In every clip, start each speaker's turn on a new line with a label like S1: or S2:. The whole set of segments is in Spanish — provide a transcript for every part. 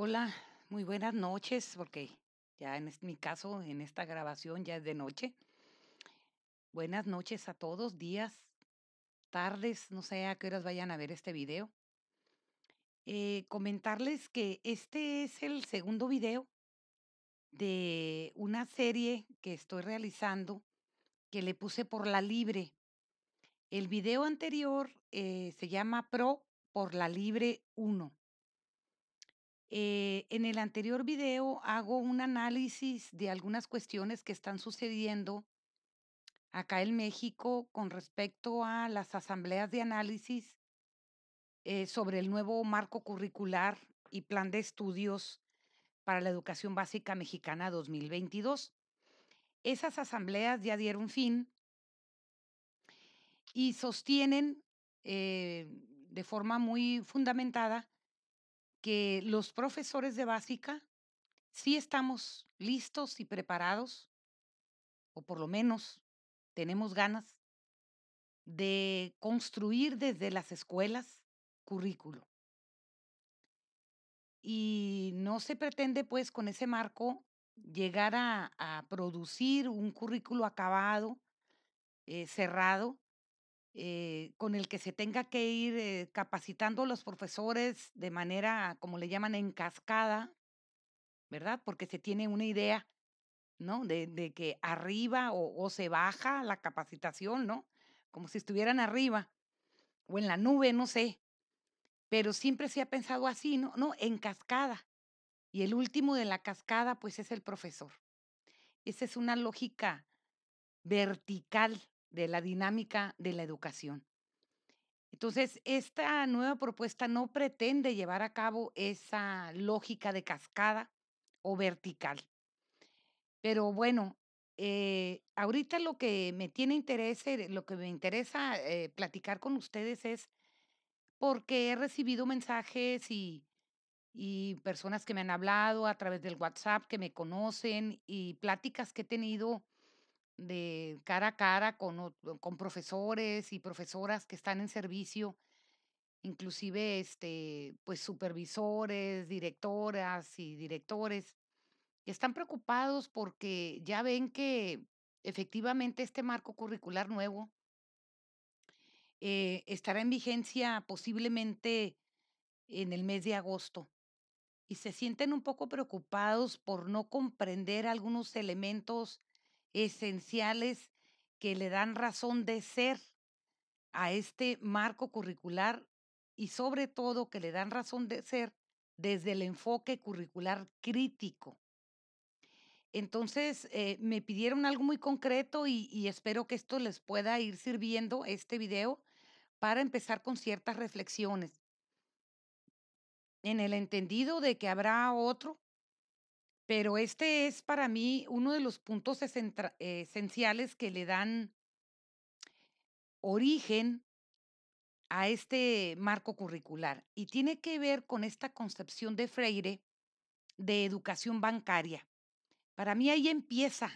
S1: Hola, muy buenas noches, porque ya mi caso, en esta grabación ya es de noche. Buenas noches a todos, días, tardes, no sé a qué horas vayan a ver este video. Comentarles que este es el segundo video de una serie que estoy realizando que le puse por la libre. El video anterior se llama Pro por la libre uno. En el anterior video hago un análisis de algunas cuestiones que están sucediendo acá en México con respecto a las asambleas de análisis sobre el nuevo marco curricular y plan de estudios para la educación básica mexicana 2022. Esas asambleas ya dieron fin y sostienen de forma muy fundamentada que los profesores de básica sí estamos listos y preparados, o por lo menos tenemos ganas de construir desde las escuelas currículo. Y no se pretende, pues, con ese marco llegar a producir un currículo acabado, cerrado, con el que se tenga que ir capacitando los profesores de manera, como le llaman, en cascada, ¿verdad? Porque se tiene una idea, ¿no? De que arriba o se baja la capacitación, ¿no? Como si estuvieran arriba o en la nube, no sé. Pero siempre se ha pensado así, ¿no? No, en cascada. Y el último de la cascada, pues, es el profesor. Esa es una lógica vertical de la dinámica de la educación. Entonces, esta nueva propuesta no pretende llevar a cabo esa lógica de cascada o vertical. Pero bueno, ahorita lo que me tiene interés, lo que me interesa platicar con ustedes es porque he recibido mensajes y personas que me han hablado a través del WhatsApp, que me conocen, y pláticas que he tenido de cara a cara con profesores y profesoras que están en servicio, inclusive, pues, supervisores, directoras y directores, que están preocupados porque ya ven que efectivamente este marco curricular nuevo, estará en vigencia posiblemente en el mes de agosto. Y se sienten un poco preocupados por no comprender algunos elementos esenciales que le dan razón de ser a este marco curricular y sobre todo que le dan razón de ser desde el enfoque curricular crítico. Entonces, me pidieron algo muy concreto y espero que esto les pueda ir sirviendo, este video, para empezar con ciertas reflexiones, en el entendido de que habrá otro. Pero este es para mí uno de los puntos esenciales que le dan origen a este marco curricular y tiene que ver con esta concepción de Freire de educación bancaria. Para mí ahí empieza,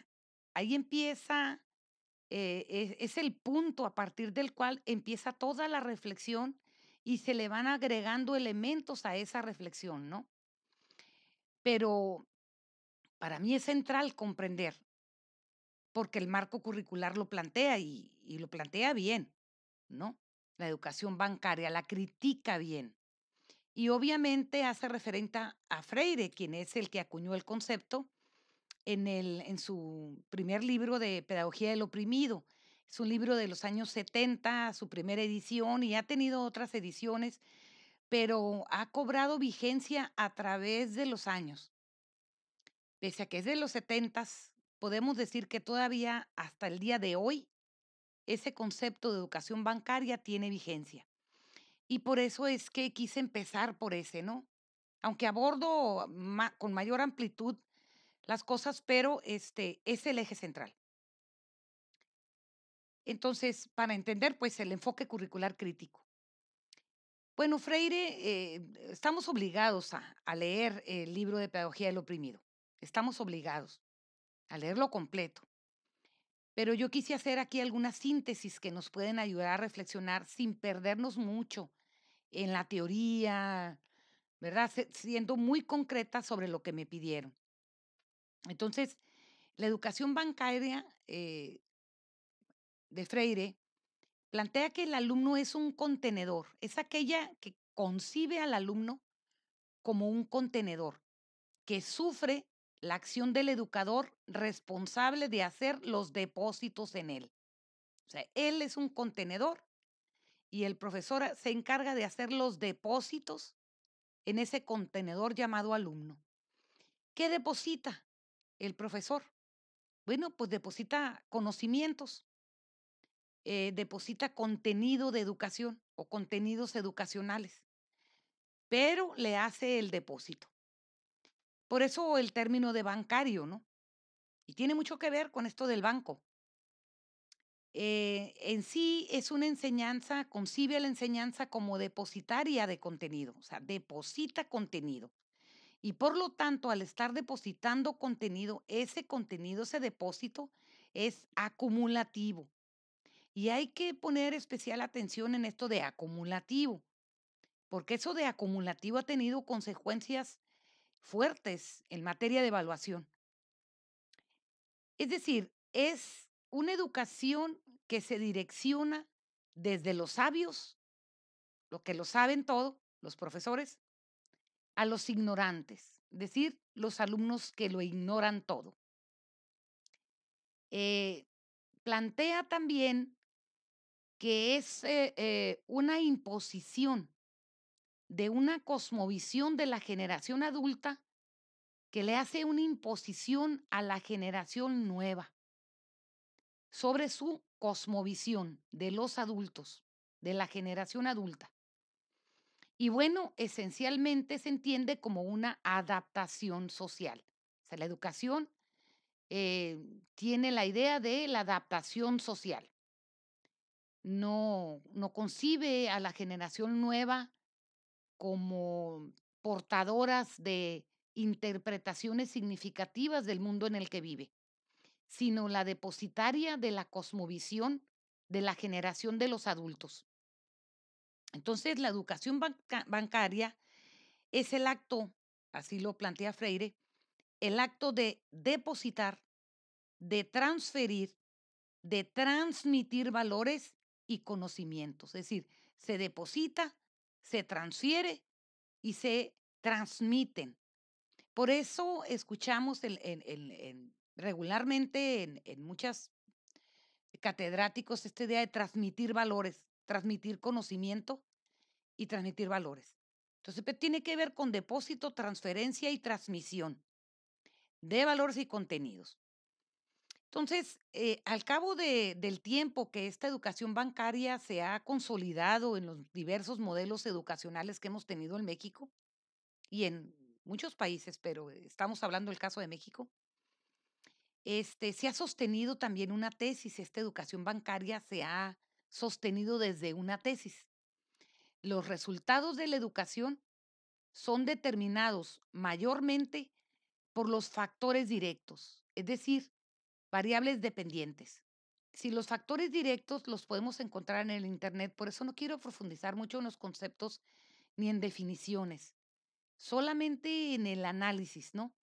S1: es el punto a partir del cual empieza toda la reflexión y se le van agregando elementos a esa reflexión, ¿no? Pero para mí es central comprender porque el marco curricular lo plantea y lo plantea bien, ¿no? La educación bancaria la critica bien. Y obviamente hace referente a Freire, quien es el que acuñó el concepto en su primer libro de Pedagogía del Oprimido. Es un libro de los años 70, su primera edición, y ha tenido otras ediciones, pero ha cobrado vigencia a través de los años. Pese a que es de los 70, podemos decir que todavía hasta el día de hoy ese concepto de educación bancaria tiene vigencia. Y por eso es que quise empezar por ese, ¿no? Aunque abordo con mayor amplitud las cosas, pero es el eje central. Entonces, para entender, pues, el enfoque curricular crítico. Bueno, Freire, estamos obligados a leer el libro de Pedagogía del Oprimido. Estamos obligados a leerlo completo. Pero yo quise hacer aquí algunas síntesis que nos pueden ayudar a reflexionar sin perdernos mucho en la teoría, ¿verdad? Siendo muy concreta sobre lo que me pidieron. Entonces, la educación bancaria de Freire plantea que el alumno es un contenedor, es aquella que concibe al alumno como un contenedor, que sufre la acción del educador responsable de hacer los depósitos en él. O sea, él es un contenedor y el profesor se encarga de hacer los depósitos en ese contenedor llamado alumno. ¿Qué deposita el profesor? Bueno, pues deposita conocimientos, deposita contenido de educación o contenidos educacionales, pero le hace el depósito. Por eso el término de bancario, ¿no? Y tiene mucho que ver con esto del banco. En sí es una enseñanza, concibe la enseñanza como depositaria de contenido, o sea, deposita contenido. Y por lo tanto, al estar depositando contenido, ese depósito es acumulativo. Y hay que poner especial atención en esto de acumulativo, porque eso de acumulativo ha tenido consecuencias fuertes en materia de evaluación. Es decir, es una educación que se direcciona desde los sabios, los que lo saben todo, los profesores, a los ignorantes, es decir, los alumnos que lo ignoran todo. Eh, Plantea también que es una imposición de una cosmovisión de la generación adulta que le hace una imposición a la generación nueva sobre su cosmovisión de los adultos, de la generación adulta. Y bueno, esencialmente se entiende como una adaptación social. O sea, la educación eh, tiene la idea de la adaptación social. No concibe a la generación nueva como portadoras de interpretaciones significativas del mundo en el que vive, sino la depositaria de la cosmovisión de la generación de los adultos. Entonces, la educación bancaria es el acto, así lo plantea Freire, el acto de depositar, de transferir, de transmitir valores y conocimientos. Es decir, se deposita, se transfiere y se transmiten. Por eso escuchamos regularmente en muchas catedráticos esta idea de transmitir valores, transmitir conocimiento y transmitir valores. Entonces, tiene que ver con depósito, transferencia y transmisión de valores y contenidos. Entonces, al cabo del tiempo que esta educación bancaria se ha consolidado en los diversos modelos educacionales que hemos tenido en México y en muchos países, pero estamos hablando del caso de México, se ha sostenido también una tesis. Esta educación bancaria se ha sostenido desde una tesis. Los resultados de la educación son determinados mayormente por los factores directos, es decir, variables dependientes. Si los factores directos los podemos encontrar en el Internet, por eso no quiero profundizar mucho en los conceptos ni en definiciones, solamente en el análisis, ¿no?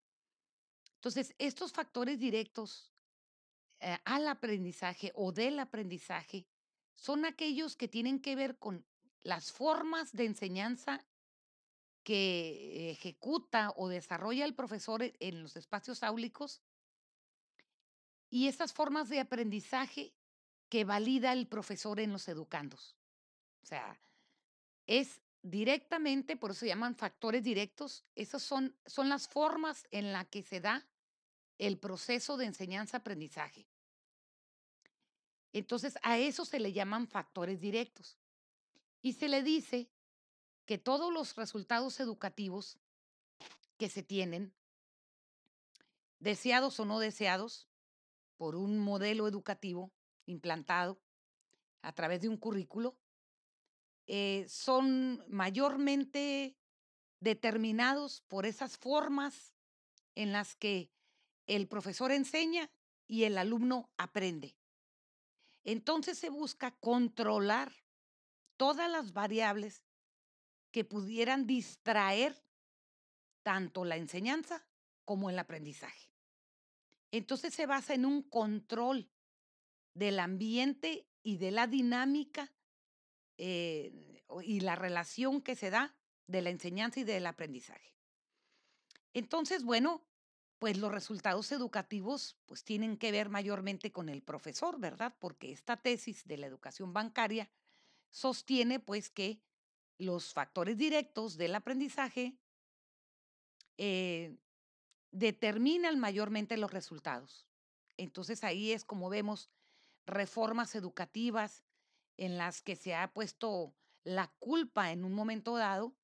S1: Entonces, estos factores directos al aprendizaje o del aprendizaje son aquellos que tienen que ver con las formas de enseñanza que ejecuta o desarrolla el profesor en los espacios áulicos y esas formas de aprendizaje que valida el profesor en los educandos. O sea, es directamente, por eso se llaman factores directos, esas son las formas en las que se da el proceso de enseñanza-aprendizaje. Entonces, a eso se le llaman factores directos. Y se le dice que todos los resultados educativos que se tienen, deseados o no deseados, por un modelo educativo implantado a través de un currículo, son mayormente determinados por esas formas en las que el profesor enseña y el alumno aprende. Entonces se busca controlar todas las variables que pudieran distraer tanto la enseñanza como el aprendizaje. Entonces se basa en un control del ambiente y de la dinámica y la relación que se da de la enseñanza y del aprendizaje. Entonces, bueno, pues los resultados educativos pues tienen que ver mayormente con el profesor, ¿verdad? Porque esta tesis de la educación bancaria sostiene pues que los factores directos del aprendizaje eh, determinan mayormente los resultados. Entonces ahí es como vemos reformas educativas en las que se ha puesto la culpa en un momento dado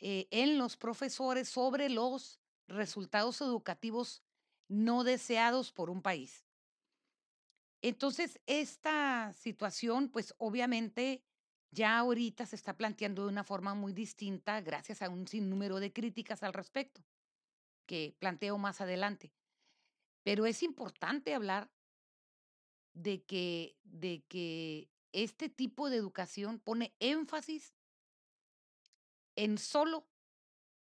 S1: en los profesores sobre los resultados educativos no deseados por un país. Entonces, esta situación, pues obviamente ya ahorita se está planteando de una forma muy distinta gracias a un sinnúmero de críticas al respecto, que planteo más adelante. Pero es importante hablar de que este tipo de educación pone énfasis en solo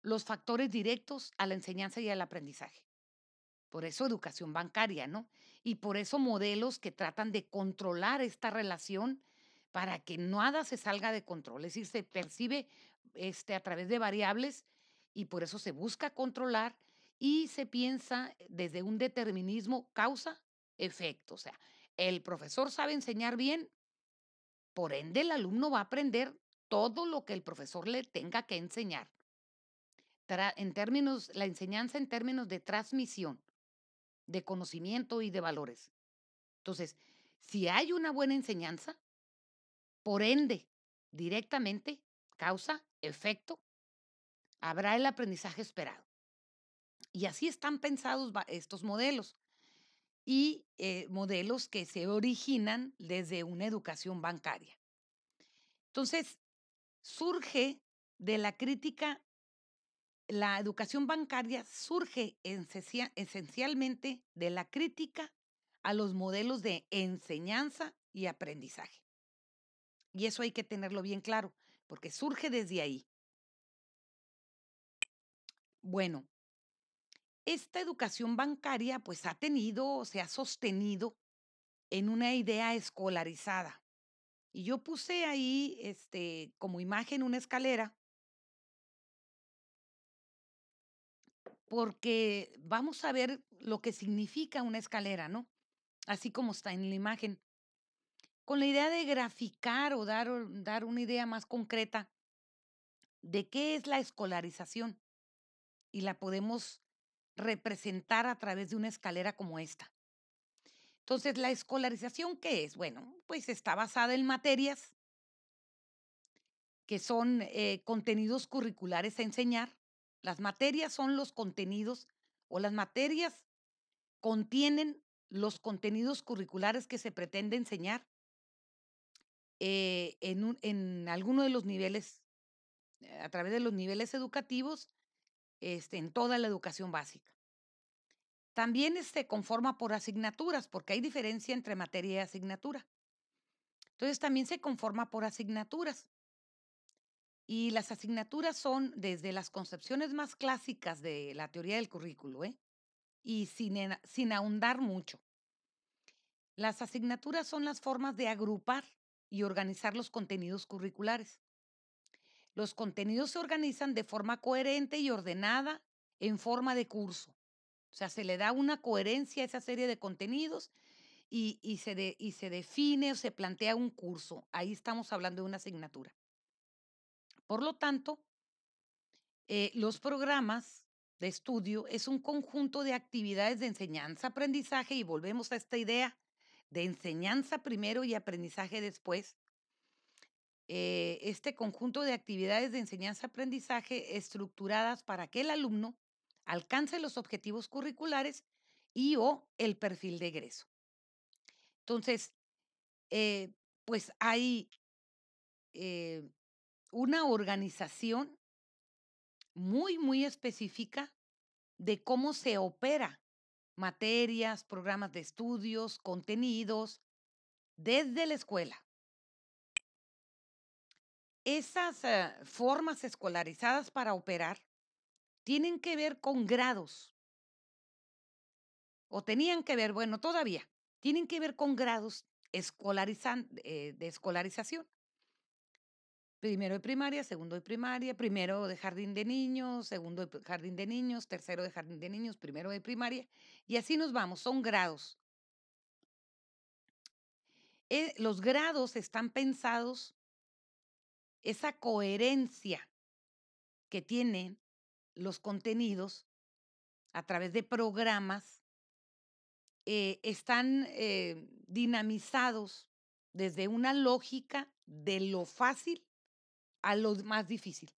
S1: los factores directos a la enseñanza y al aprendizaje. Por eso educación bancaria, ¿no? Y por eso modelos que tratan de controlar esta relación para que nada se salga de control. Es decir, se percibe a través de variables y por eso se busca controlar y se piensa desde un determinismo causa-efecto. O sea, el profesor sabe enseñar bien, por ende el alumno va a aprender todo lo que el profesor le tenga que enseñar. En términos, la enseñanza en términos de transmisión de conocimiento y de valores. Entonces, si hay una buena enseñanza, por ende, directamente, causa, efecto, habrá el aprendizaje esperado. Y así están pensados estos modelos y modelos que se originan desde una educación bancaria. Entonces, surge de la crítica, la educación bancaria surge esencialmente de la crítica a los modelos de enseñanza y aprendizaje. Y eso hay que tenerlo bien claro, porque surge desde ahí. Bueno, esta educación bancaria pues ha tenido, se ha sostenido en una idea escolarizada. Y yo puse ahí como imagen una escalera porque vamos a ver lo que significa una escalera, ¿no? Así como está en la imagen, con la idea de graficar o dar una idea más concreta de qué es la escolarización y la podemos representar a través de una escalera como esta. Entonces, ¿la escolarización qué es? Bueno, pues está basada en materias que son contenidos curriculares a enseñar. Las materias son los contenidos o las materias contienen los contenidos curriculares que se pretende enseñar en alguno de los niveles, a través de los niveles educativos, en toda la educación básica. También se conforma por asignaturas, porque hay diferencia entre materia y asignatura. Entonces, también se conforma por asignaturas. Y las asignaturas son desde las concepciones más clásicas de la teoría del currículo, ¿eh? Y sin ahondar mucho. Las asignaturas son las formas de agrupar y organizar los contenidos curriculares. Los contenidos se organizan de forma coherente y ordenada en forma de curso. O sea, se le da una coherencia a esa serie de contenidos y se define o se plantea un curso. Ahí estamos hablando de una asignatura. Por lo tanto, los programas de estudio es un conjunto de actividades de enseñanza, aprendizaje y volvemos a esta idea de enseñanza primero y aprendizaje después. Este conjunto de actividades de enseñanza, aprendizaje estructuradas para que el alumno alcance los objetivos curriculares y o el perfil de egreso. Entonces, eh, pues hay eh, una organización muy, muy específica de cómo se opera materias, programas de estudios, contenidos desde la escuela. Esas formas escolarizadas para operar tienen que ver con grados, o tenían que ver, bueno, todavía, tienen que ver con grados de escolarización. Primero de primaria, segundo de primaria, primero de jardín de niños, segundo de jardín de niños, tercero de jardín de niños, primero de primaria, y así nos vamos, son grados. Los grados están pensados, esa coherencia que tienen los contenidos a través de programas, están dinamizados desde una lógica de lo fácil a lo más difícil.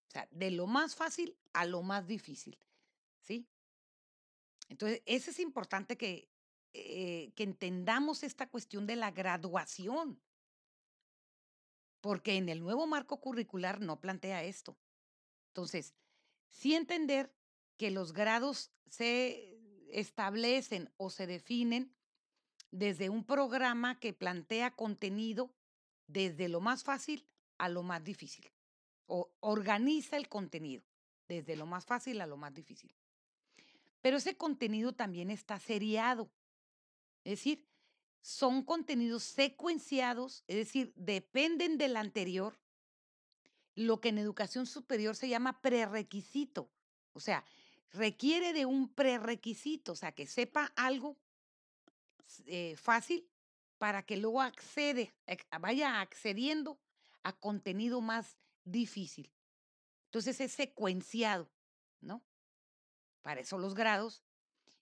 S1: O sea, de lo más fácil a lo más difícil, ¿sí? Entonces, eso es importante que entendamos esta cuestión de la graduación, porque en el nuevo marco curricular no plantea esto. Entonces, sí entender que los grados se establecen o se definen desde un programa que plantea contenido desde lo más fácil a lo más difícil, o organiza el contenido desde lo más fácil a lo más difícil. Pero ese contenido también está seriado, es decir, son contenidos secuenciados, es decir, dependen del anterior, lo que en educación superior se llama prerequisito. O sea, requiere de un prerequisito, o sea, que sepa algo fácil para que luego vaya accediendo a contenido más difícil. Entonces es secuenciado, ¿no? Para eso los grados.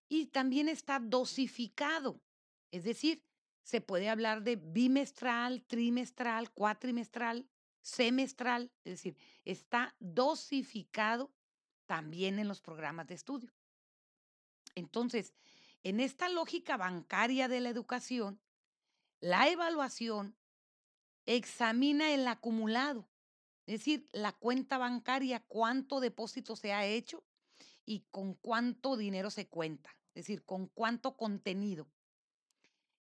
S1: Y también está dosificado, es decir, se puede hablar de bimestral, trimestral, cuatrimestral, semestral, es decir, está dosificado también en los programas de estudio. Entonces, en esta lógica bancaria de la educación, la evaluación examina el acumulado, es decir, la cuenta bancaria, cuánto depósito se ha hecho y con cuánto dinero se cuenta, es decir, con cuánto contenido.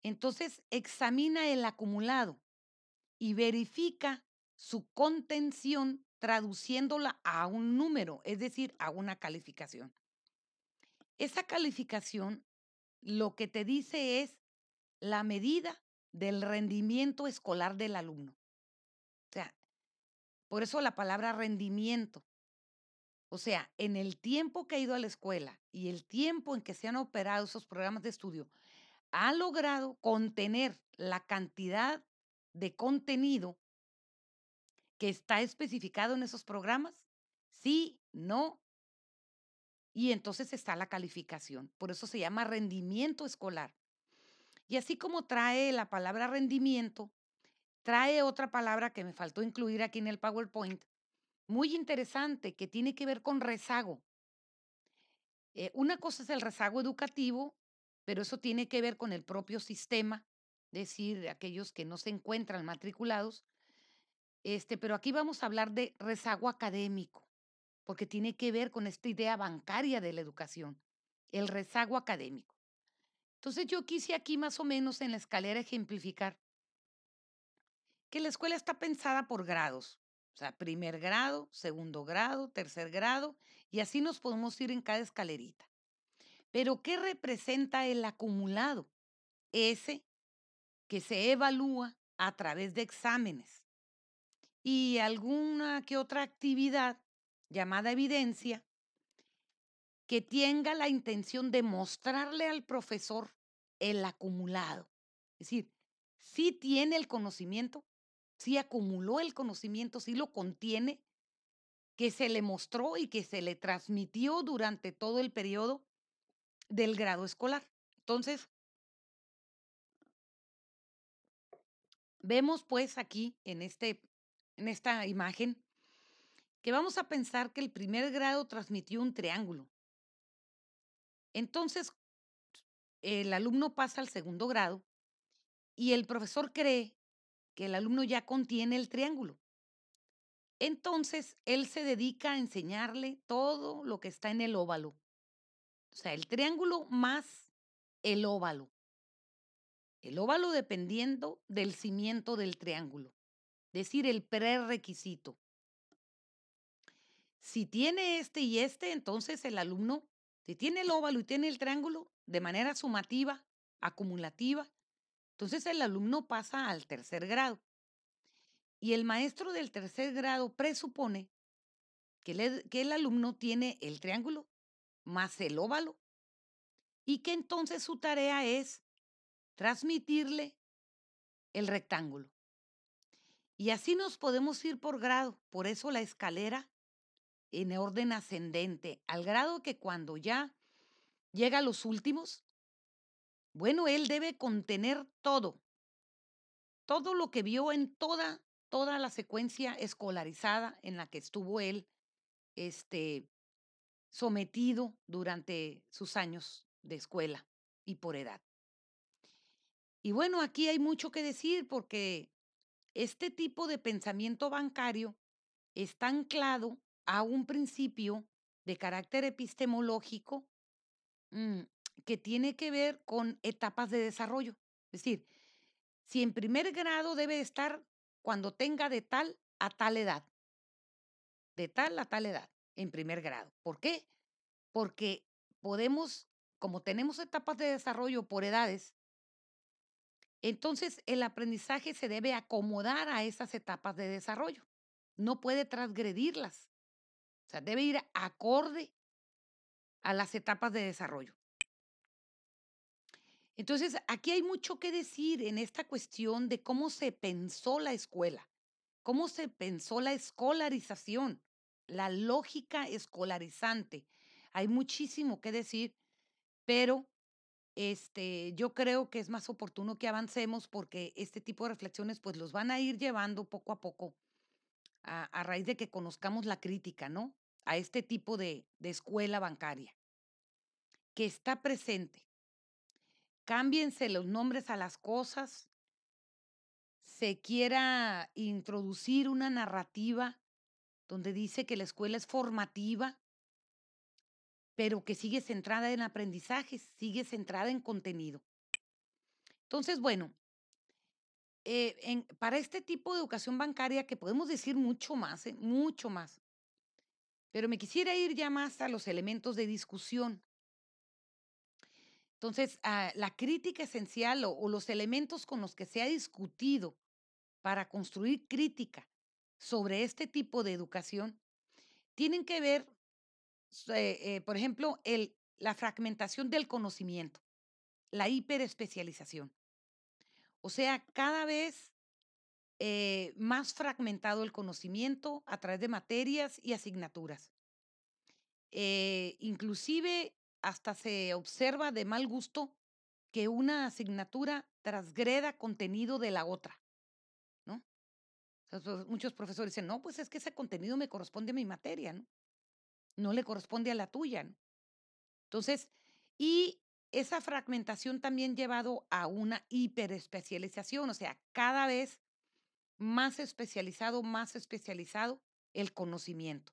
S1: Entonces, examina el acumulado y verifica su contención traduciéndola a un número, es decir, a una calificación. Esa calificación lo que te dice es la medida del rendimiento escolar del alumno. O sea, por eso la palabra rendimiento. O sea, en el tiempo que ha ido a la escuela y el tiempo en que se han operado esos programas de estudio, ha logrado contener la cantidad de contenido que está especificado en esos programas. Sí, no, y entonces está la calificación. Por eso se llama rendimiento escolar. Y así como trae la palabra rendimiento, trae otra palabra que me faltó incluir aquí en el PowerPoint, muy interesante, que tiene que ver con rezago. Una cosa es el rezago educativo, pero eso tiene que ver con el propio sistema, es decir, aquellos que no se encuentran matriculados. Pero aquí vamos a hablar de rezago académico, porque tiene que ver con esta idea bancaria de la educación, el rezago académico. Entonces yo quise aquí más o menos en la escalera ejemplificar que la escuela está pensada por grados, o sea, primer grado, segundo grado, tercer grado, y así nos podemos ir en cada escalerita. Pero ¿qué representa el acumulado? Ese que se evalúa a través de exámenes y alguna que otra actividad llamada evidencia que tenga la intención de mostrarle al profesor el acumulado. Es decir, si tiene el conocimiento, si acumuló el conocimiento, si lo contiene, que se le mostró y que se le transmitió durante todo el periodo del grado escolar. Entonces, vemos pues aquí en esta imagen que vamos a pensar que el primer grado transmitió un triángulo. Entonces, el alumno pasa al segundo grado y el profesor cree que el alumno ya contiene el triángulo. Entonces, él se dedica a enseñarle todo lo que está en el óvalo. O sea, el triángulo más el óvalo. El óvalo dependiendo del cimiento del triángulo, es decir, el prerequisito. Si tiene este y este, entonces el alumno, si tiene el óvalo y tiene el triángulo, de manera sumativa, acumulativa, entonces el alumno pasa al tercer grado. Y el maestro del tercer grado presupone que el alumno tiene el triángulo más el óvalo y que entonces su tarea es transmitirle el rectángulo. Y así nos podemos ir por grado, por eso la escalera en orden ascendente, al grado que cuando ya llega a los últimos, bueno, él debe contener todo, todo lo que vio en toda la secuencia escolarizada en la que estuvo él, este, sometido durante sus años de escuela y por edad. Y bueno, aquí hay mucho que decir porque este tipo de pensamiento bancario está anclado a un principio de carácter epistemológico mm, que tiene que ver con etapas de desarrollo. Es decir, si en primer grado debe estar cuando tenga de tal a tal edad, de tal a tal edad, en primer grado. ¿Por qué? Porque podemos, como tenemos etapas de desarrollo por edades, entonces el aprendizaje se debe acomodar a esas etapas de desarrollo. No puede transgredirlas. O sea, debe ir acorde a las etapas de desarrollo. Entonces, aquí hay mucho que decir en esta cuestión de cómo se pensó la escuela, cómo se pensó la escolarización, la lógica escolarizante. Hay muchísimo que decir, pero yo creo que es más oportuno que avancemos porque este tipo de reflexiones pues los van a ir llevando poco a poco a raíz de que conozcamos la crítica, ¿no? A este tipo de escuela bancaria que está presente. Cámbiense los nombres a las cosas, se quiera introducir una narrativa donde dice que la escuela es formativa, pero que sigue centrada en aprendizaje, sigue centrada en contenido. Entonces, bueno, para este tipo de educación bancaria, que podemos decir mucho más, pero me quisiera ir ya más a los elementos de discusión. Entonces, la crítica esencial o los elementos con los que se ha discutido para construir crítica sobre este tipo de educación tienen que ver, por ejemplo, la fragmentación del conocimiento, la hiperespecialización. O sea, cada vez más fragmentado el conocimiento a través de materias y asignaturas. Inclusive hasta se observa de mal gusto que una asignatura transgreda contenido de la otra, ¿no? Entonces, muchos profesores dicen, no, pues es que ese contenido me corresponde a mi materia, ¿no? No le corresponde a la tuya, ¿no? Entonces, y esa fragmentación también llevado a una hiperespecialización, o sea, cada vez más especializado el conocimiento.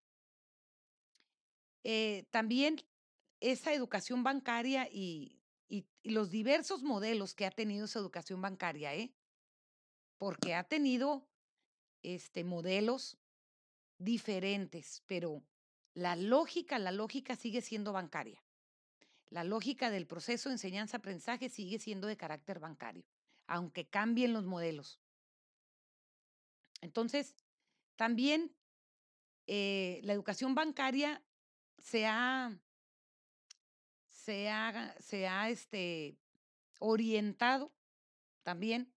S1: También esa educación bancaria y los diversos modelos que ha tenido esa educación bancaria, ¿eh? Porque ha tenido modelos diferentes, pero la lógica sigue siendo bancaria. La lógica del proceso de enseñanza-aprendizaje sigue siendo de carácter bancario, aunque cambien los modelos. Entonces, también la educación bancaria se ha, se ha orientado también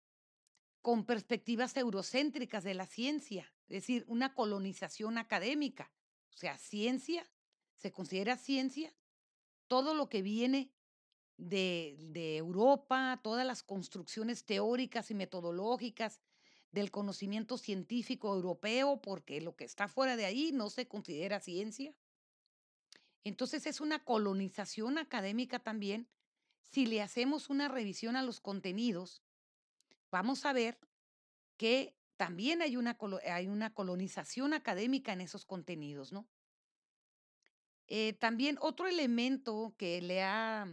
S1: con perspectivas eurocéntricas de la ciencia, es decir, una colonización académica. O sea, ciencia, se considera ciencia todo lo que viene de Europa, todas las construcciones teóricas y metodológicas del conocimiento científico europeo, porque lo que está fuera de ahí no se considera ciencia. Entonces es una colonización académica también. Si le hacemos una revisión a los contenidos, vamos a ver que también hay una colonización académica en esos contenidos, ¿no? También otro elemento que le ha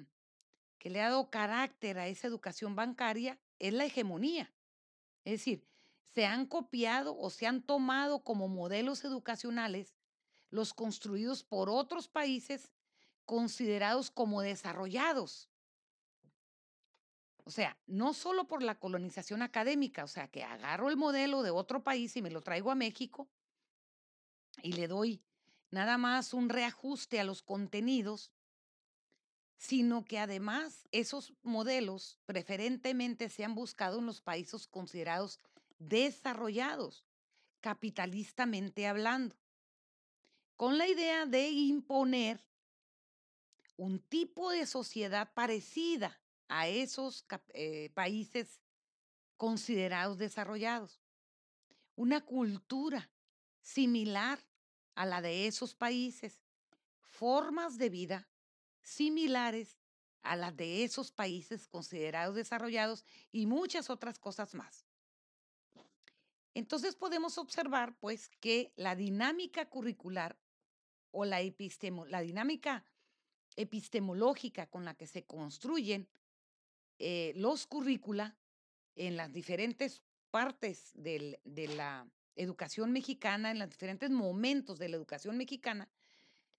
S1: dado carácter a esa educación bancaria es la hegemonía. Es decir, se han copiado o se han tomado como modelos educacionales los construidos por otros países considerados como desarrollados. O sea, no solo por la colonización académica, o sea, que agarro el modelo de otro país y me lo traigo a México y le doy nada más un reajuste a los contenidos, sino que además esos modelos preferentemente se han buscado en los países considerados desarrollados, capitalistamente hablando, con la idea de imponer un tipo de sociedad parecida a esos países considerados desarrollados, una cultura similar a la de esos países, formas de vida similares a las de esos países considerados desarrollados y muchas otras cosas más. Entonces podemos observar pues que la dinámica curricular o la dinámica epistemológica con la que se construyen los currícula en las diferentes partes de la educación mexicana, en los diferentes momentos de la educación mexicana,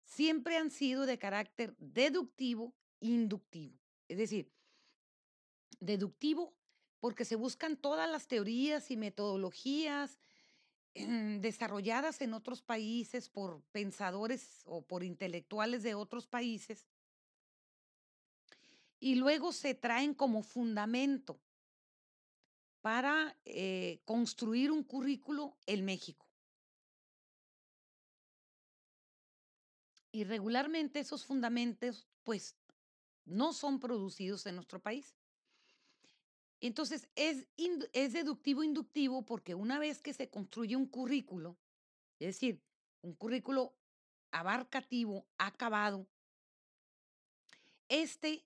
S1: siempre han sido de carácter deductivo, inductivo. Es decir, deductivo porque se buscan todas las teorías y metodologías desarrolladas en otros países por pensadores o por intelectuales de otros países y luego se traen como fundamento para construir un currículo en México. Y regularmente esos fundamentos, pues, no son producidos en nuestro país. Entonces, es deductivo inductivo porque una vez que se construye un currículo, es decir, un currículo abarcativo, acabado, este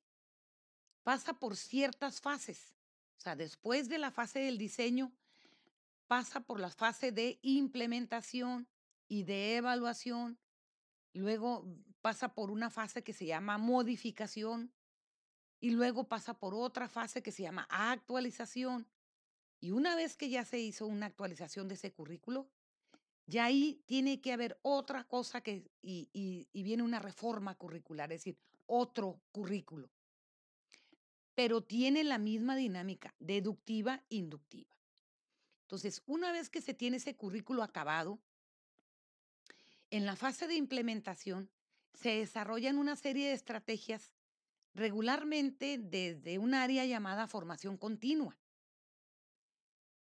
S1: pasa por ciertas fases. O sea, después de la fase del diseño, pasa por la fase de implementación y de evaluación. Luego pasa por una fase que se llama modificación y luego pasa por otra fase que se llama actualización. Y una vez que ya se hizo una actualización de ese currículo, ya ahí tiene que haber otra cosa y viene una reforma curricular, es decir, otro currículo, pero tiene la misma dinámica deductiva, inductiva. Entonces, una vez que se tiene ese currículo acabado, en la fase de implementación se desarrollan una serie de estrategias regularmente desde un área llamada formación continua.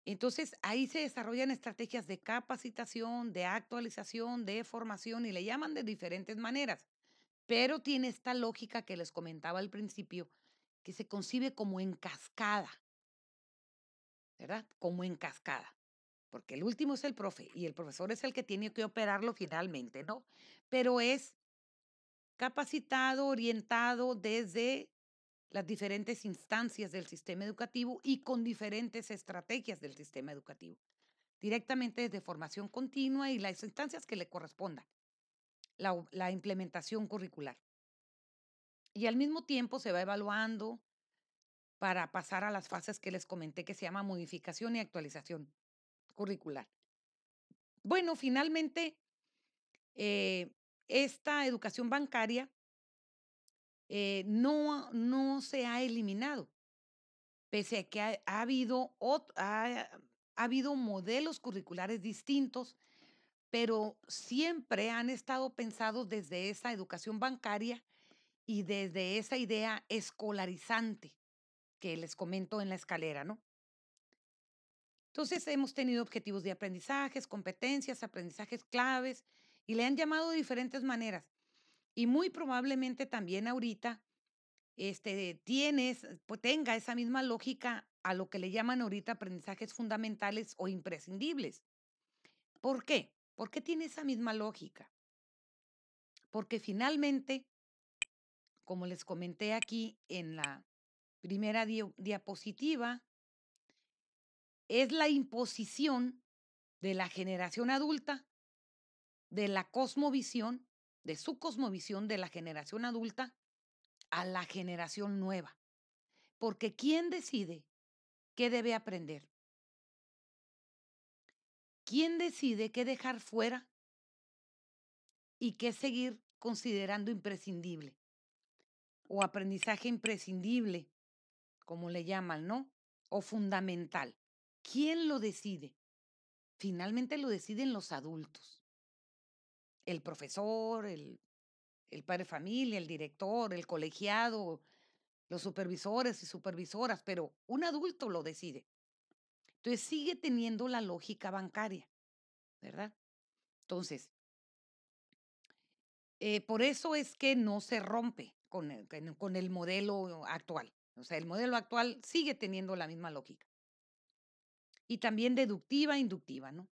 S1: Entonces, ahí se desarrollan estrategias de capacitación, de actualización, de formación y le llaman de diferentes maneras, pero tiene esta lógica que les comentaba al principio, que se concibe como en cascada, ¿verdad? Como en cascada, porque el último es el profe y el profesor es el que tiene que operarlo finalmente, ¿no? Pero es capacitado, orientado desde las diferentes instancias del sistema educativo y con diferentes estrategias del sistema educativo, directamente desde formación continua y las instancias que le correspondan, la implementación curricular. Y al mismo tiempo se va evaluando para pasar a las fases que les comenté que se llama modificación y actualización curricular. Bueno, finalmente, eh, esta educación bancaria no se ha eliminado. Pese a que ha habido ha habido modelos curriculares distintos, pero siempre han estado pensados desde esa educación bancaria y desde esa idea escolarizante que les comento en la escalera, ¿no? Entonces, hemos tenido objetivos de aprendizajes, competencias, aprendizajes claves, y le han llamado de diferentes maneras. Y muy probablemente también ahorita pues, tenga esa misma lógica a lo que le llaman ahorita aprendizajes fundamentales o imprescindibles. ¿Por qué? ¿Por qué tiene esa misma lógica? Porque finalmente, como les comenté aquí en la primera diapositiva, es la imposición de la generación adulta, de la cosmovisión, de su cosmovisión de la generación adulta a la generación nueva. Porque ¿quién decide qué debe aprender? ¿Quién decide qué dejar fuera y qué seguir considerando imprescindible o aprendizaje imprescindible, como le llaman, ¿no? O fundamental. ¿Quién lo decide? Finalmente lo deciden los adultos, el profesor, el padre de familia, el director, el colegiado, los supervisores y supervisoras, pero un adulto lo decide. Entonces sigue teniendo la lógica bancaria, ¿verdad? Entonces, por eso es que no se rompe con el modelo actual. O sea, el modelo actual sigue teniendo la misma lógica. Y también deductiva, inductiva, ¿no?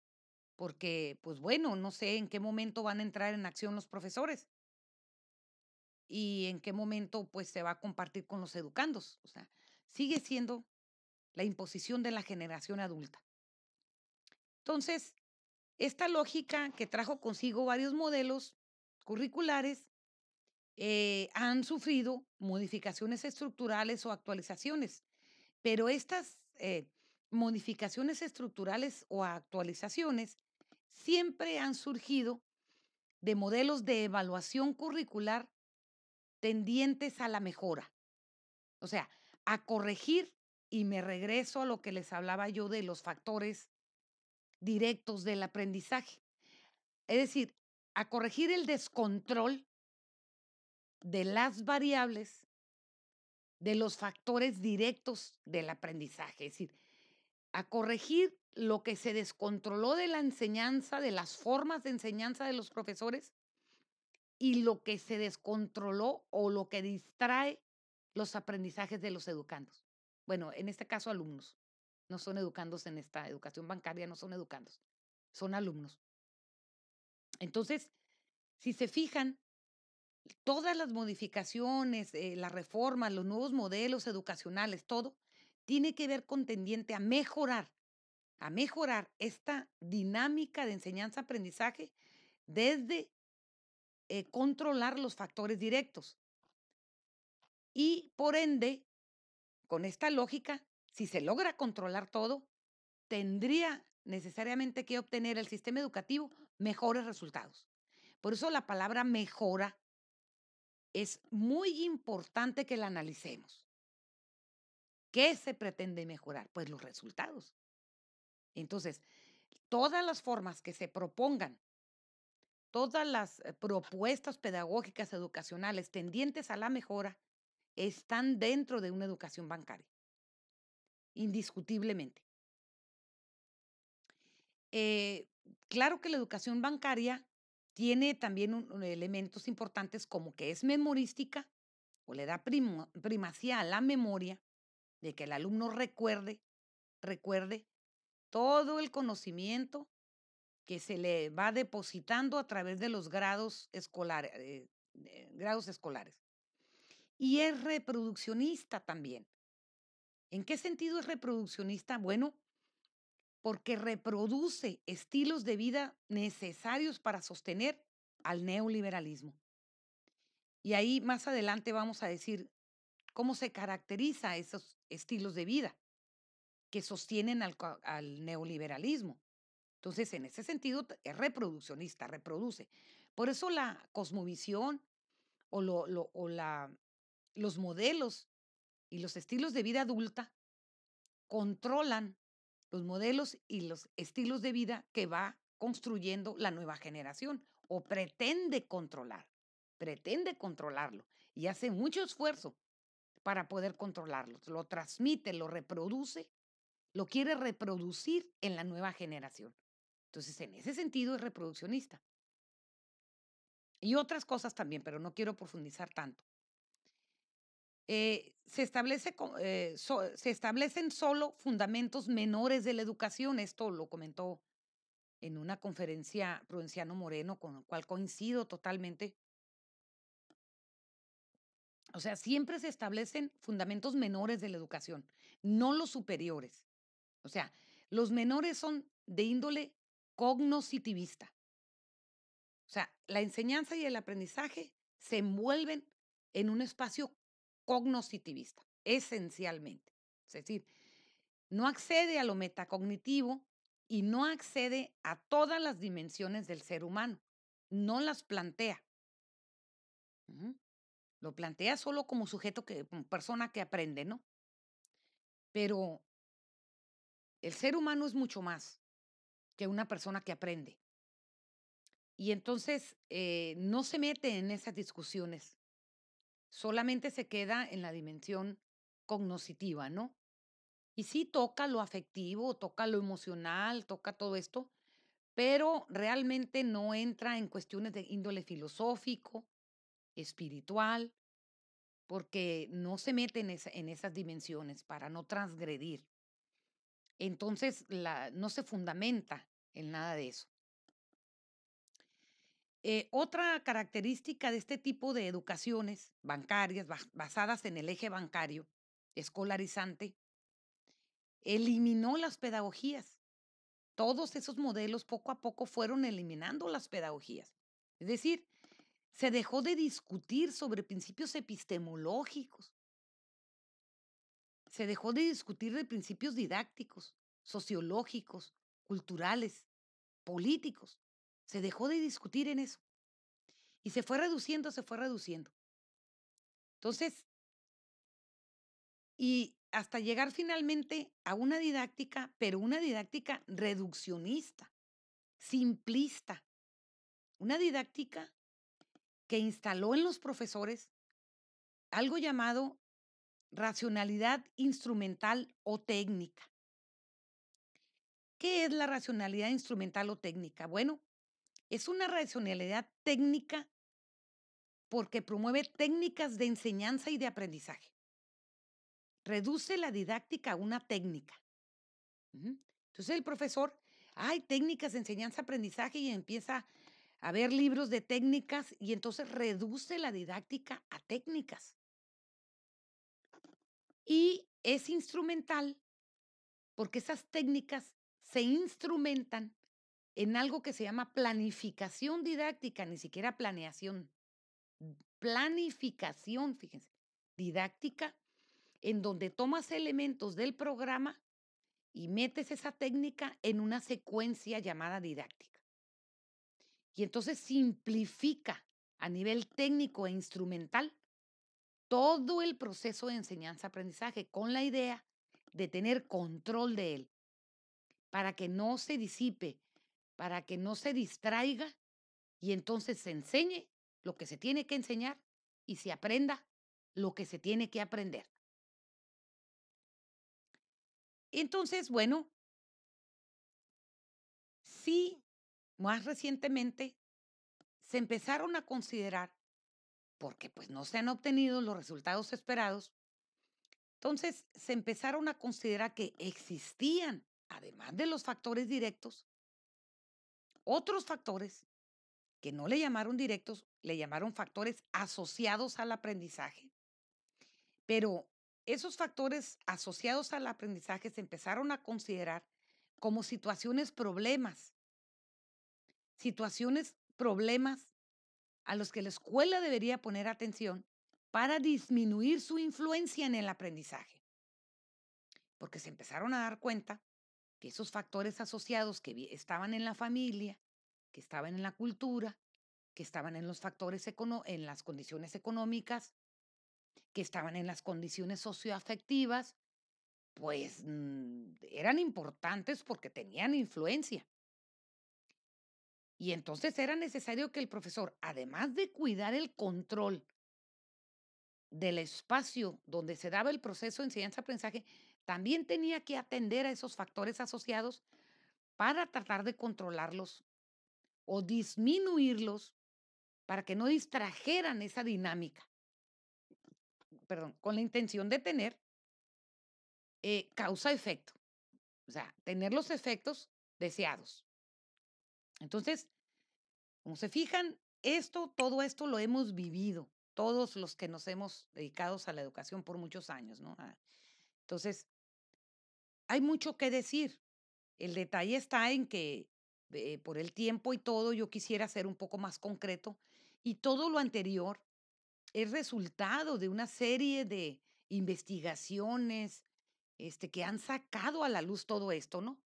S1: Porque, pues bueno, no sé en qué momento van a entrar en acción los profesores y en qué momento pues se va a compartir con los educandos. O sea, sigue siendo la imposición de la generación adulta. Entonces, esta lógica que trajo consigo varios modelos curriculares han sufrido modificaciones estructurales o actualizaciones, pero estas modificaciones estructurales o actualizaciones siempre han surgido de modelos de evaluación curricular tendientes a la mejora, o sea, a corregir, y me regreso a lo que les hablaba yo de los factores directos del aprendizaje, es decir, a corregir el descontrol de las variables de los factores directos del aprendizaje, es decir, a corregir lo que se descontroló de la enseñanza, de las formas de enseñanza de los profesores y lo que se descontroló o lo que distrae los aprendizajes de los educandos. Bueno, en este caso alumnos, no son educandos en esta educación bancaria, no son educandos, son alumnos. Entonces, si se fijan, todas las modificaciones, las reformas, los nuevos modelos educacionales, todo, tiene que ver con tendiente a mejorar esta dinámica de enseñanza-aprendizaje desde controlar los factores directos. Y por ende, con esta lógica, si se logra controlar todo, tendría necesariamente que obtener el sistema educativo mejores resultados. Por eso la palabra mejora es muy importante que la analicemos. ¿Qué se pretende mejorar? Pues los resultados. Entonces, todas las formas que se propongan, todas las propuestas pedagógicas educacionales tendientes a la mejora están dentro de una educación bancaria, indiscutiblemente. Eh, claro que la educación bancaria tiene también elementos importantes como que es memorística o le da primacía a la memoria de que el alumno recuerde todo el conocimiento que se le va depositando a través de los grados escolares. Y es reproduccionista también. ¿En qué sentido es reproduccionista? Bueno, porque reproduce estilos de vida necesarios para sostener al neoliberalismo. Y ahí más adelante vamos a decir cómo se caracteriza esos estilos de vida que sostienen al neoliberalismo. Entonces, en ese sentido, es reproduccionista, reproduce. Por eso la cosmovisión o los modelos y los estilos de vida adulta controlan los modelos y los estilos de vida que va construyendo la nueva generación o pretende controlarlo y hace mucho esfuerzo para poder controlarlo. Lo transmite, lo reproduce, lo quiere reproducir en la nueva generación. Entonces, en ese sentido es reproduccionista. Y otras cosas también, pero no quiero profundizar tanto. Se establecen solo fundamentos menores de la educación. Esto lo comentó en una conferencia Prudenciano Moreno, con el cual coincido totalmente. O sea, siempre se establecen fundamentos menores de la educación, no los superiores. O sea, los menores son de índole cognoscitivista. O sea, la enseñanza y el aprendizaje se envuelven en un espacio cognoscitivista, esencialmente. Es decir, no accede a lo metacognitivo y no accede a todas las dimensiones del ser humano. no las plantea. Ujú. Lo plantea solo como sujeto como persona que aprende, ¿no? Pero el ser humano es mucho más que una persona que aprende. Y entonces no se mete en esas discusiones, solamente se queda en la dimensión cognoscitiva, ¿no? Y sí toca lo afectivo, toca lo emocional, toca todo esto, pero realmente no entra en cuestiones de índole filosófico, espiritual, porque no se mete en esas dimensiones para no transgredir. Entonces, no se fundamenta en nada de eso. Otra característica de este tipo de educaciones bancarias, basadas en el eje bancario, escolarizante, eliminó las pedagogías. Todos esos modelos poco a poco fueron eliminando las pedagogías. Es decir, se dejó de discutir sobre principios epistemológicos, se dejó de discutir de principios didácticos, sociológicos, culturales, políticos. Se dejó de discutir en eso y se fue reduciendo, se fue reduciendo. Entonces, y hasta llegar finalmente a una didáctica, pero una didáctica reduccionista, simplista, una didáctica que instaló en los profesores algo llamado racionalidad instrumental o técnica. ¿Qué es la racionalidad instrumental o técnica? Bueno, es una racionalidad técnica porque promueve técnicas de enseñanza y de aprendizaje. Reduce la didáctica a una técnica. Ujú. Entonces el profesor, hay técnicas de enseñanza-aprendizaje y empieza a ver libros de técnicas y entonces reduce la didáctica a técnicas. Y es instrumental porque esas técnicas se instrumentan en algo que se llama planificación didáctica, ni siquiera planeación, planificación, fíjense, didáctica, en donde tomas elementos del programa y metes esa técnica en una secuencia llamada didáctica. Y entonces simplifica a nivel técnico e instrumental todo el proceso de enseñanza-aprendizaje con la idea de tener control de él, para que no se disipe, para que no se distraiga y entonces se enseñe lo que se tiene que enseñar y se aprenda lo que se tiene que aprender. Entonces, bueno, sí, más recientemente se empezaron a considerar, porque pues no se han obtenido los resultados esperados, entonces se empezaron a considerar que existían, además de los factores directos, otros factores que no le llamaron directos, le llamaron factores asociados al aprendizaje. Pero esos factores asociados al aprendizaje se empezaron a considerar como situaciones, problemas a los que la escuela debería poner atención para disminuir su influencia en el aprendizaje. Porque se empezaron a dar cuenta que esos factores asociados que estaban en la familia, que estaban en la cultura, que estaban en los factores en las condiciones económicas, que estaban en las condiciones socioafectivas, pues eran importantes porque tenían influencia. Y entonces era necesario que el profesor, además de cuidar el control del espacio donde se daba el proceso de enseñanza-aprendizaje, también tenía que atender a esos factores asociados para tratar de controlarlos o disminuirlos para que no distrajeran esa dinámica, perdón, con la intención de tener causa-efecto, o sea, tener los efectos deseados. Entonces, como se fijan, todo esto lo hemos vivido, todos los que nos hemos dedicado a la educación por muchos años, ¿no? Entonces, hay mucho que decir. El detalle está en que por el tiempo y todo, yo quisiera ser un poco más concreto y todo lo anterior es resultado de una serie de investigaciones, que han sacado a la luz todo esto, ¿no?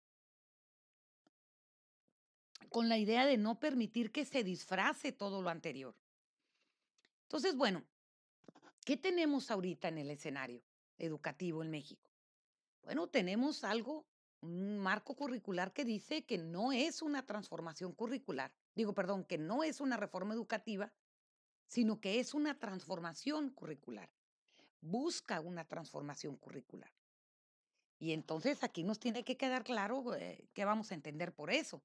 S1: con la idea de no permitir que se disfrace todo lo anterior. Entonces, bueno, ¿qué tenemos ahorita en el escenario educativo en México? Bueno, tenemos algo, un marco curricular que dice que no es una transformación curricular. Digo, perdón, que no es una reforma educativa, sino que es una transformación curricular. Busca una transformación curricular. Y entonces aquí nos tiene que quedar claro qué vamos a entender por eso.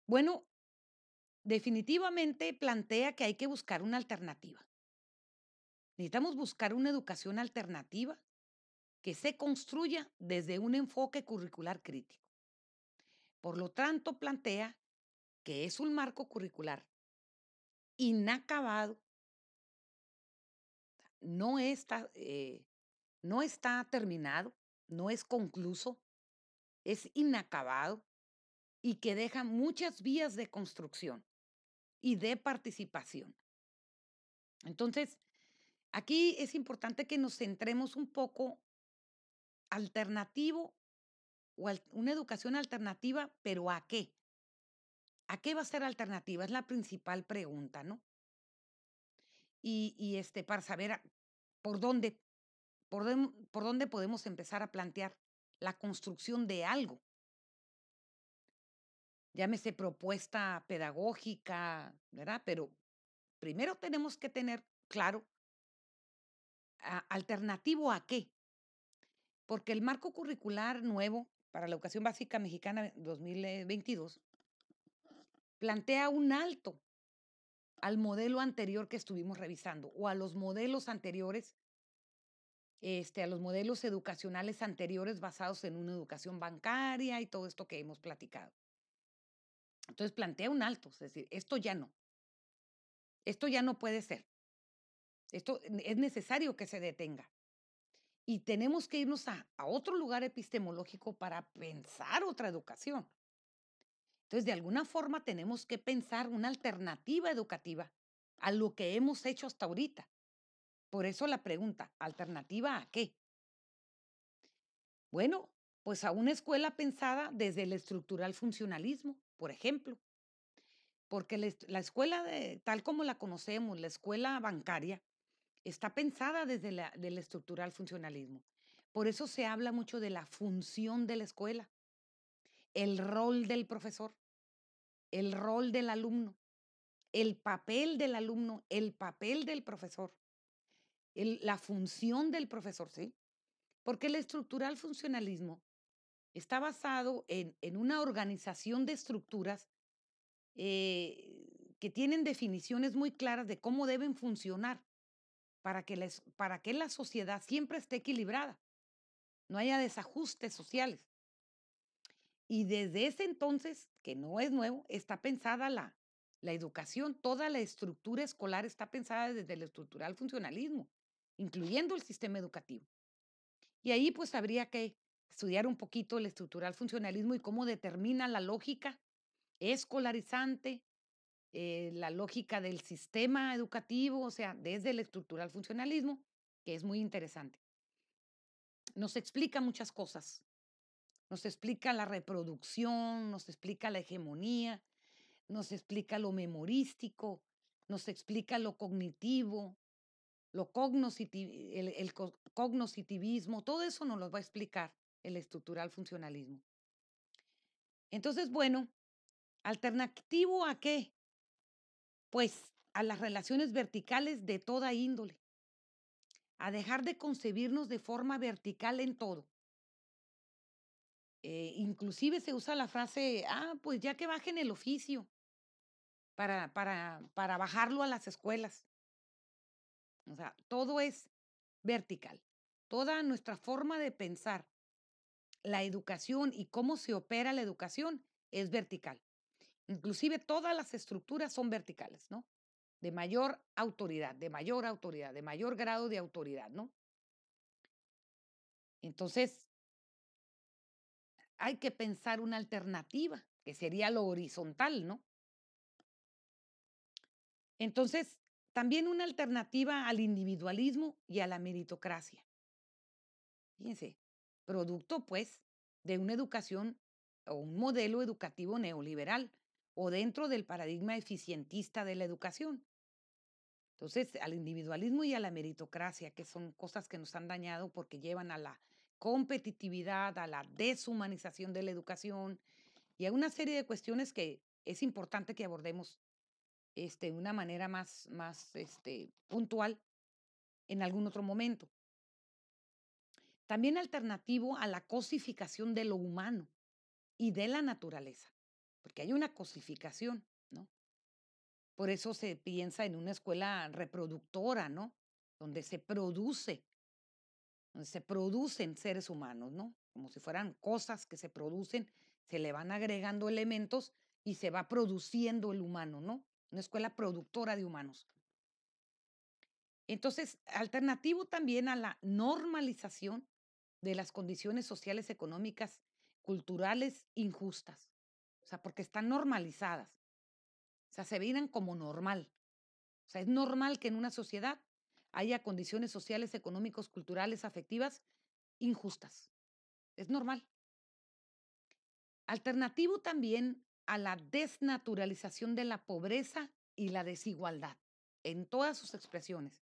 S1: Bueno, definitivamente plantea que hay que buscar una alternativa. Necesitamos buscar una educación alternativa que se construya desde un enfoque curricular crítico. Por lo tanto, plantea que es un marco curricular inacabado, no está, no está terminado, no es concluso, es inacabado y que deja muchas vías de construcción y de participación. Entonces, aquí es importante que nos centremos un poco alternativo una educación alternativa, pero ¿a qué? ¿A qué va a ser alternativa? Es la principal pregunta, ¿no? Para saber por dónde, por dónde podemos empezar a plantear la construcción de algo, llámese propuesta pedagógica, ¿verdad? Pero primero tenemos que tener claro, ¿alternativo a qué? Porque el marco curricular nuevo para la educación básica mexicana 2022 plantea un alto al modelo anterior que estuvimos revisando o a los modelos anteriores, a los modelos educacionales anteriores basados en una educación bancaria y todo esto que hemos platicado. Entonces plantea un alto, es decir, esto ya no puede ser, esto es necesario que se detenga. Y tenemos que irnos a otro lugar epistemológico para pensar otra educación. Entonces, de alguna forma tenemos que pensar una alternativa educativa a lo que hemos hecho hasta ahorita. Por eso la pregunta, ¿alternativa a qué? Bueno, pues a una escuela pensada desde el estructural funcionalismo, por ejemplo, porque la escuela tal como la conocemos, la escuela bancaria, está pensada desde del estructural funcionalismo. Por eso se habla mucho de la función de la escuela, el rol del profesor, el rol del alumno, el papel del alumno, el papel del profesor, la función del profesor, ¿sí? Porque el estructural funcionalismo está basado en una organización de estructuras que tienen definiciones muy claras de cómo deben funcionar para que la sociedad siempre esté equilibrada, no haya desajustes sociales. Y desde ese entonces, que no es nuevo, está pensada la educación, toda la estructura escolar está pensada desde el estructural funcionalismo, incluyendo el sistema educativo. Y ahí pues habría que estudiar un poquito el estructural funcionalismo y cómo determina la lógica escolarizante, la lógica del sistema educativo, o sea, desde el estructural funcionalismo, que es muy interesante. Nos explica muchas cosas. Nos explica la reproducción, nos explica la hegemonía, nos explica lo memorístico, nos explica lo cognitivo, cognoscitivismo, todo eso nos lo va a explicar el estructural funcionalismo. Entonces, bueno, ¿alternativo a qué? Pues a las relaciones verticales de toda índole, a dejar de concebirnos de forma vertical en todo. Inclusive se usa la frase, pues ya que bajen el oficio para bajarlo a las escuelas. O sea, todo es vertical. Toda nuestra forma de pensar la educación y cómo se opera la educación es vertical. Inclusive todas las estructuras son verticales, ¿no? De mayor autoridad, de mayor autoridad, de mayor grado de autoridad, ¿no? Entonces, hay que pensar una alternativa, que sería lo horizontal, ¿no? Entonces, también una alternativa al individualismo y a la meritocracia. Fíjense, producto, pues, de una educación o un modelo educativo neoliberal o dentro del paradigma eficientista de la educación. Entonces, al individualismo y a la meritocracia, que son cosas que nos han dañado porque llevan a la competitividad, a la deshumanización de la educación y a una serie de cuestiones que es importante que abordemos de una manera más puntual en algún otro momento. También alternativo a la cosificación de lo humano y de la naturaleza, porque hay una cosificación, ¿no? Por eso se piensa en una escuela reproductora, ¿no? Donde se produce, donde se producen seres humanos, ¿no? Como si fueran cosas que se producen, se le van agregando elementos y se va produciendo el humano, ¿no? Una escuela productora de humanos. Entonces, alternativo también a la normalización de las condiciones sociales, económicas, culturales injustas. O sea, porque están normalizadas. O sea, se vienen como normal. O sea, es normal que en una sociedad haya condiciones sociales, económicos, culturales, afectivas injustas. Es normal. Alternativo también a la desnaturalización de la pobreza y la desigualdad en todas sus expresiones.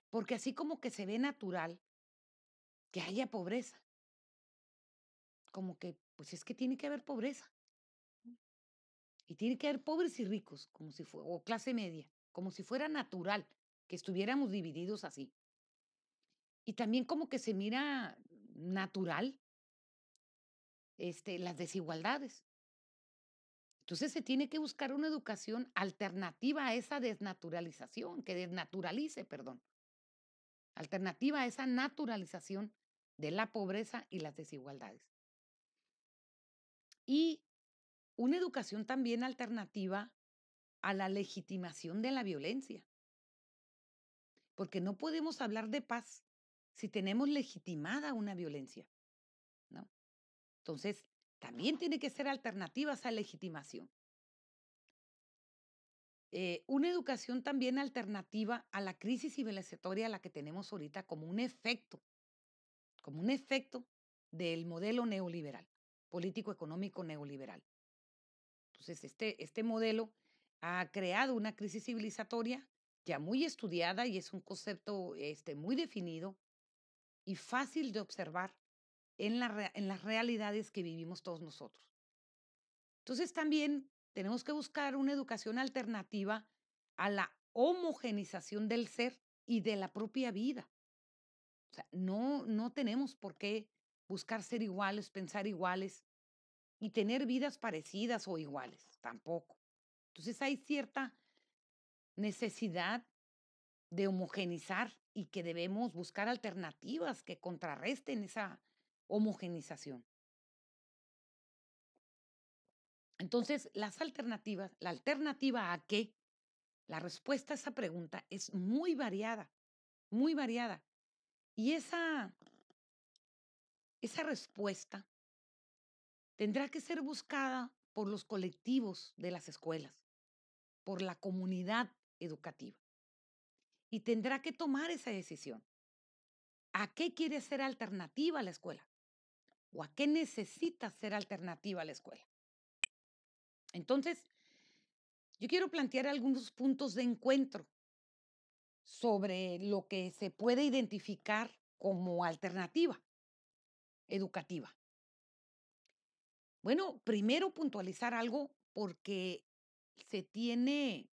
S1: Porque así como que se ve natural que haya pobreza, como que, pues es que tiene que haber pobreza y tiene que haber pobres y ricos, como si fuera, o clase media, como si fuera natural que estuviéramos divididos así. Y también como que se mira natural las desigualdades. Entonces se tiene que buscar una educación alternativa a esa desnaturalización, que desnaturalice, perdón, alternativa a esa naturalización de la pobreza y las desigualdades. Y una educación también alternativa a la legitimación de la violencia, porque no podemos hablar de paz si tenemos legitimada una violencia, ¿no? Entonces, también tiene que ser alternativa a esa legitimación. Una educación también alternativa a la crisis civilizatoria a la que tenemos ahorita como un efecto del modelo neoliberal, político económico neoliberal. Entonces, este modelo ha creado una crisis civilizatoria ya muy estudiada y es un concepto muy definido y fácil de observar en las realidades que vivimos todos nosotros. Entonces, también tenemos que buscar una educación alternativa a la homogenización del ser y de la propia vida. O sea, no tenemos por qué buscar ser iguales, pensar iguales y tener vidas parecidas o iguales, tampoco. Entonces, hay cierta necesidad de homogenizar y que debemos buscar alternativas que contrarresten esa homogenización. Entonces, las alternativas, ¿la alternativa a qué? La respuesta a esa pregunta es muy variada, muy variada. Y esa respuesta tendrá que ser buscada por los colectivos de las escuelas, por la comunidad educativa. Y tendrá que tomar esa decisión. ¿A qué quiere ser alternativa la escuela? ¿O a qué necesita ser alternativa la escuela? Entonces, yo quiero plantear algunos puntos de encuentro sobre lo que se puede identificar como alternativa educativa. Bueno, primero puntualizar algo porque se tiene,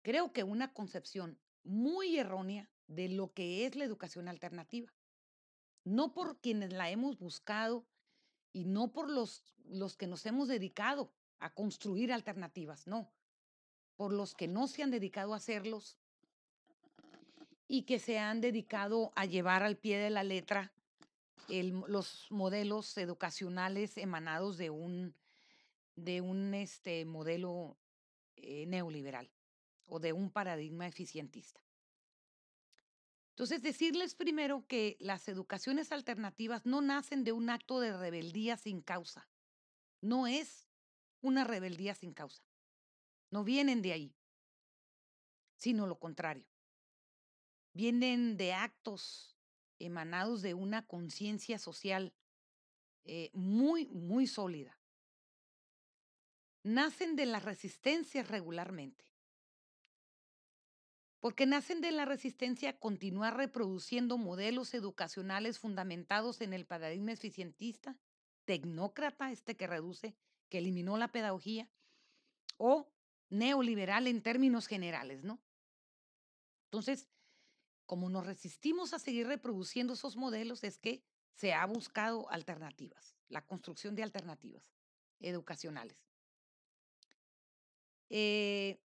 S1: creo que una concepción muy errónea de lo que es la educación alternativa. No por quienes la hemos buscado y no por los que nos hemos dedicado a construir alternativas, no, por los que no se han dedicado a hacerlos y que se han dedicado a llevar al pie de la letra los modelos educacionales emanados de un modelo neoliberal o de un paradigma eficientista. Entonces, decirles primero que las educaciones alternativas no nacen de un acto de rebeldía sin causa. No es una rebeldía sin causa. No vienen de ahí, sino lo contrario. Vienen de actos emanados de una conciencia social muy, muy sólida. Nacen de las resistencias regularmente, porque nacen de la resistencia a continuar reproduciendo modelos educacionales fundamentados en el paradigma eficientista, tecnócrata, este que reduce, que eliminó la pedagogía, o neoliberal en términos generales, ¿no? Entonces, como nos resistimos a seguir reproduciendo esos modelos, es que se ha buscado alternativas, la construcción de alternativas educacionales. Eh,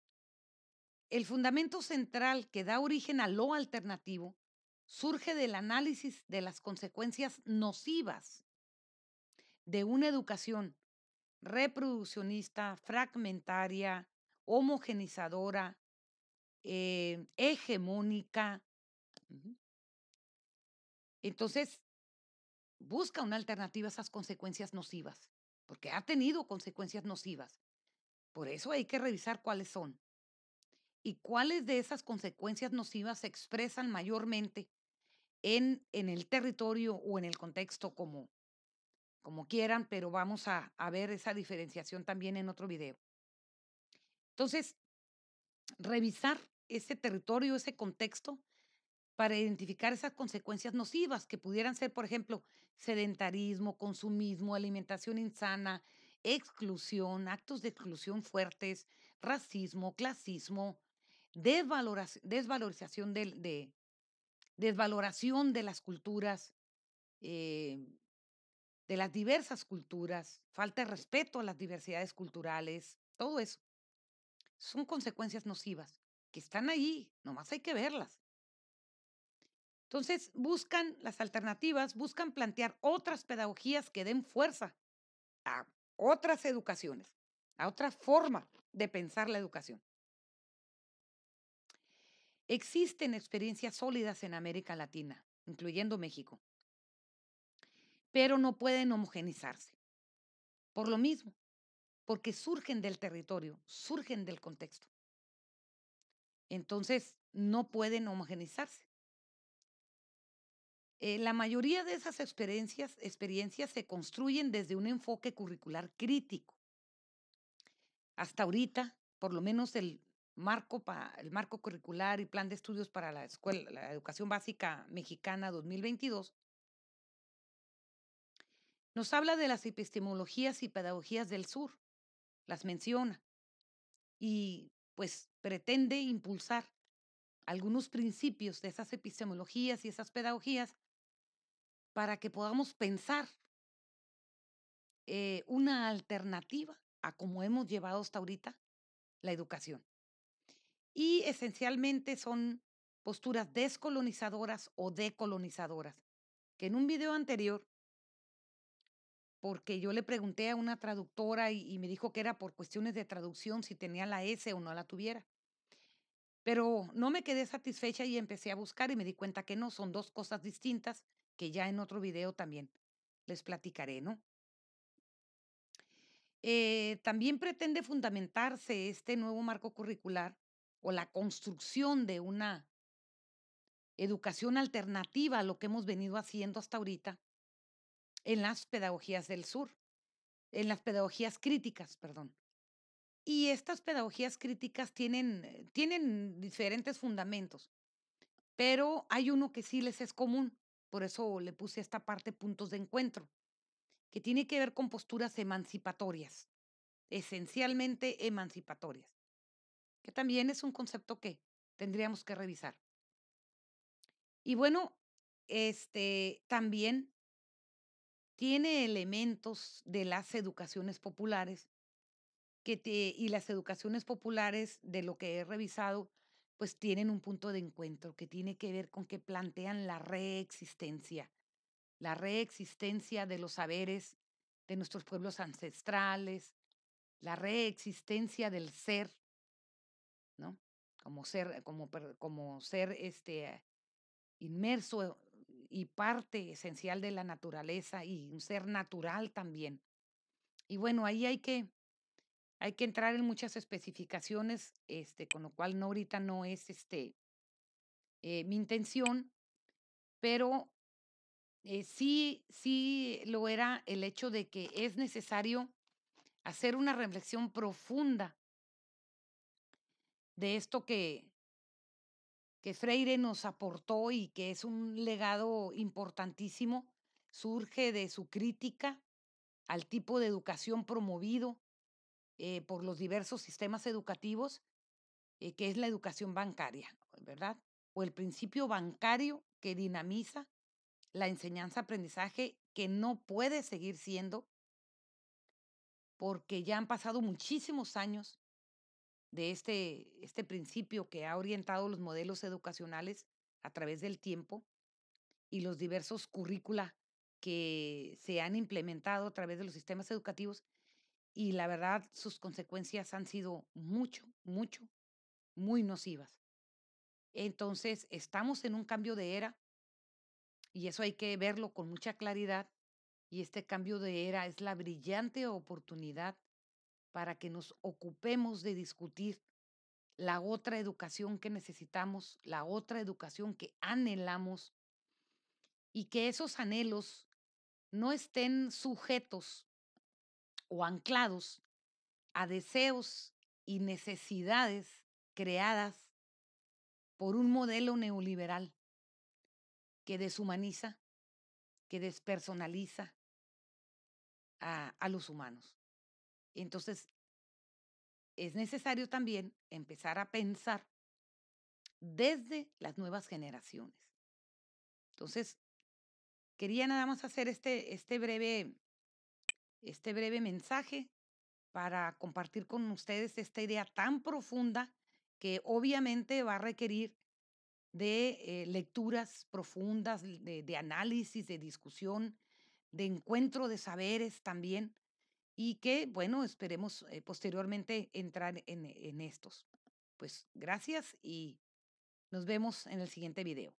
S1: el fundamento central que da origen a lo alternativo surge del análisis de las consecuencias nocivas de una educación reproduccionista, fragmentaria, homogenizadora, hegemónica. Ujú. Entonces, busca una alternativa a esas consecuencias nocivas, porque ha tenido consecuencias nocivas. Por eso hay que revisar cuáles son y cuáles de esas consecuencias nocivas se expresan mayormente en el territorio o en el contexto como quieran, pero vamos a ver esa diferenciación también en otro video. Entonces, revisar ese territorio, ese contexto, para identificar esas consecuencias nocivas que pudieran ser, por ejemplo, sedentarismo, consumismo, alimentación insana, exclusión, actos de exclusión fuertes, racismo, clasismo, desvalorización desvaloración de las culturas, eh, de las diversas culturas, falta de respeto a las diversidades culturales, todo eso son consecuencias nocivas que están ahí, nomás hay que verlas. Entonces, buscan las alternativas, buscan plantear otras pedagogías que den fuerza a otras educaciones, a otra forma de pensar la educación. Existen experiencias sólidas en América Latina, incluyendo México, pero no pueden homogenizarse. Por lo mismo, porque surgen del territorio, surgen del contexto. Entonces, no pueden homogenizarse. La mayoría de esas experiencias se construyen desde un enfoque curricular crítico. Hasta ahorita, por lo menos el marco curricular y plan de estudios para la educación básica mexicana 2022, nos habla de las epistemologías y pedagogías del sur, las menciona y pues pretende impulsar algunos principios de esas epistemologías y esas pedagogías para que podamos pensar una alternativa a cómo hemos llevado hasta ahorita la educación. Y esencialmente son posturas descolonizadoras o decolonizadoras, que en un video anterior, porque yo le pregunté a una traductora y me dijo que era por cuestiones de traducción si tenía la S o no la tuviera, pero no me quedé satisfecha y empecé a buscar y me di cuenta que no, son dos cosas distintas que ya en otro video también les platicaré, ¿no? También pretende fundamentarse este nuevo marco curricular o la construcción de una educación alternativa a lo que hemos venido haciendo hasta ahorita en las pedagogías del sur, en las pedagogías críticas, perdón. Y estas pedagogías críticas tienen diferentes fundamentos, pero hay uno que sí les es común, por eso le puse a esta parte puntos de encuentro, que tiene que ver con posturas emancipatorias, esencialmente emancipatorias, que también es un concepto que tendríamos que revisar. Y bueno, también tiene elementos de las educaciones populares y las educaciones populares, de lo que he revisado, pues tienen un punto de encuentro que tiene que ver con que plantean la reexistencia de los saberes de nuestros pueblos ancestrales, la reexistencia del ser, ¿no? Como ser inmerso y parte esencial de la naturaleza y un ser natural también. Y bueno, ahí hay que entrar en muchas especificaciones, con lo cual no ahorita no es, mi intención, pero Sí lo era el hecho de que es necesario hacer una reflexión profunda de esto que Freire nos aportó y que es un legado importantísimo, surge de su crítica al tipo de educación promovido por los diversos sistemas educativos, que es la educación bancaria, ¿verdad? O el principio bancario que dinamiza la enseñanza-aprendizaje, que no puede seguir siendo, porque ya han pasado muchísimos años de este principio que ha orientado los modelos educacionales a través del tiempo y los diversos currícula que se han implementado a través de los sistemas educativos, y la verdad, sus consecuencias han sido muy nocivas. Entonces, estamos en un cambio de era y eso hay que verlo con mucha claridad, y este cambio de era es la brillante oportunidad para que nos ocupemos de discutir la otra educación que necesitamos, la otra educación que anhelamos, y que esos anhelos no estén sujetos o anclados a deseos y necesidades creadas por un modelo neoliberal que deshumaniza, que despersonaliza a los humanos. Entonces, es necesario también empezar a pensar desde las nuevas generaciones. Entonces, quería nada más hacer este breve mensaje para compartir con ustedes esta idea tan profunda que obviamente va a requerir de lecturas profundas, de análisis, de discusión, de encuentro de saberes también, y que, bueno, esperemos posteriormente entrar en estos. Pues gracias y nos vemos en el siguiente video.